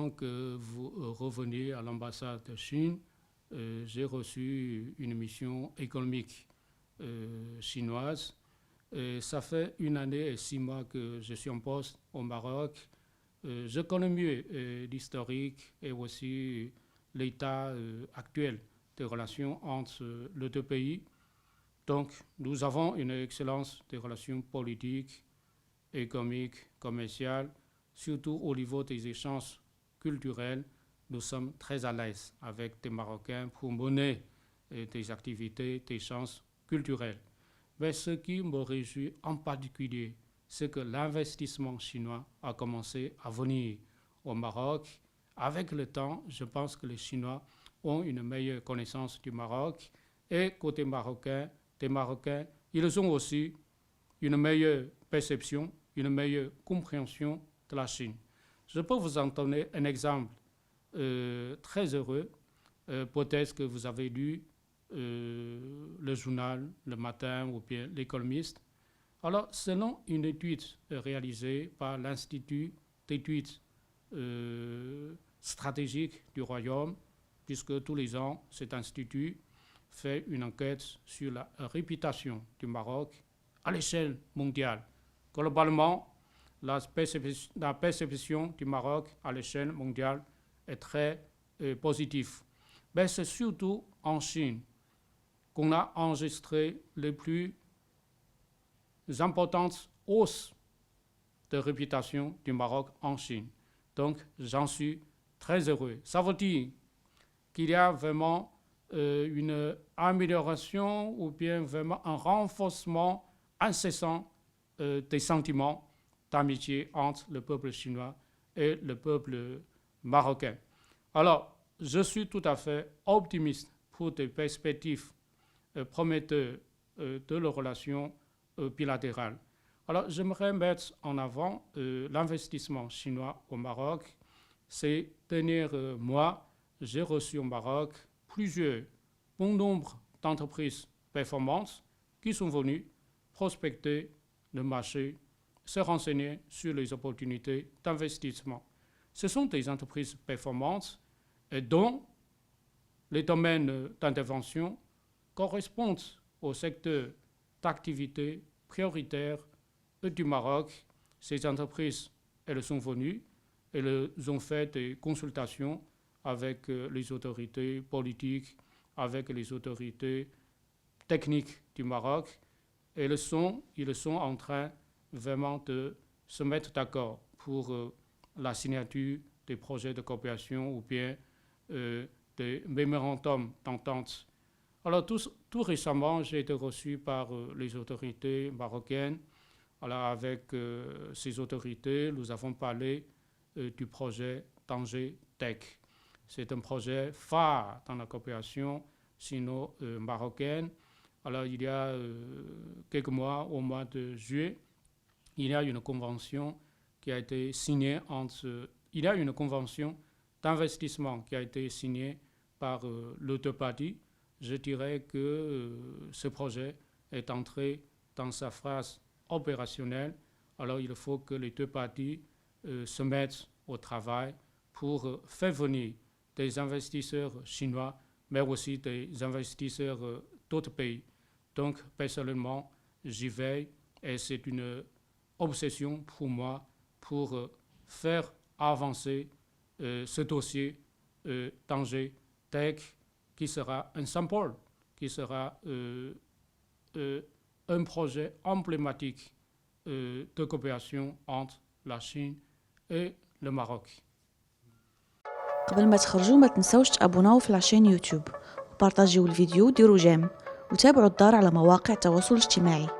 avant que vous reveniez à l'ambassade de Chine, j'ai reçu une mission économique chinoise. Et ça fait 1 année et 6 mois que je suis en poste au Maroc. Je connais mieux l'historique et aussi l'état actuel des relations entre les 2 pays. Donc, nous avons une excellence des relations politiques, économiques, commerciales, surtout au niveau des échanges culturels. Nous sommes très à l'aise avec des Marocains pour mener des activités d'échange culturels. Mais ce qui me réjouit en particulier, c'est que l'investissement chinois a commencé à venir au Maroc. Avec le temps, je pense que les Chinois ont une meilleure connaissance du Maroc. Et côté marocain, des Marocains, ils ont aussi une meilleure perception, une meilleure compréhension de la Chine. Je peux vous en donner un exemple très heureux. Peut-être que vous avez lu le journal Le Matin ou bien L'Économiste. Alors, selon une étude réalisée par l'Institut d'études stratégiques du Royaume, puisque tous les ans, cet institut fait une enquête sur la réputation du Maroc à l'échelle mondiale. Globalement, la perception du Maroc à l'échelle mondiale est très positive. Mais c'est surtout en Chine qu'on a enregistré les plus importantes hausses de réputation du Maroc en Chine. Donc, j'en suis très heureux. Ça veut dire qu'il y a vraiment une amélioration ou bien vraiment un renforcement incessant des sentiments d'amitié entre le peuple chinois et le peuple marocain. Alors, je suis tout à fait optimiste pour des perspectives prometteuses de la relation bilatérale. Alors, j'aimerais mettre en avant l'investissement chinois au Maroc. Ces derniers mois, j'ai reçu au Maroc bon nombre d'entreprises performantes qui sont venues prospecter le marché, se renseigner sur les opportunités d'investissement. Ce sont des entreprises performantes dont les domaines d'intervention correspondent au secteur d'activité prioritaire du Maroc. Ces entreprises, elles sont venues, elles ont fait des consultations avec les autorités politiques, avec les autorités techniques du Maroc. Et ils sont en train vraiment de se mettre d'accord pour la signature des projets de coopération ou bien des mémorandums d'entente. Alors, tout récemment, j'ai été reçu par les autorités marocaines. Alors, avec ces autorités, nous avons parlé du projet Tanger Tech. C'est un projet phare dans la coopération sino-marocaine. Alors, il y a quelques mois, au mois de juillet, il y a une convention qui a été signée il y a une convention d'investissement qui a été signée par les 2 parties. Je dirais que ce projet est entré dans sa phase opérationnelle. Alors, il faut que les 2 parties se mettent au travail pour faire venir des investisseurs chinois, mais aussi des investisseurs d'autres pays. Donc, personnellement, j'y veille et c'est une obsession pour moi pour faire avancer ce dossier Tanger Tech qui sera un symbole, qui sera un projet emblématique de coopération entre la Chine et le Maroc. قبل ما تخرجوا ما تنسوش تابوناو في لاشين يوتيوب وبارطاجيو الفيديو وديروا جيم وتابعوا الدار على مواقع التواصل الاجتماعي.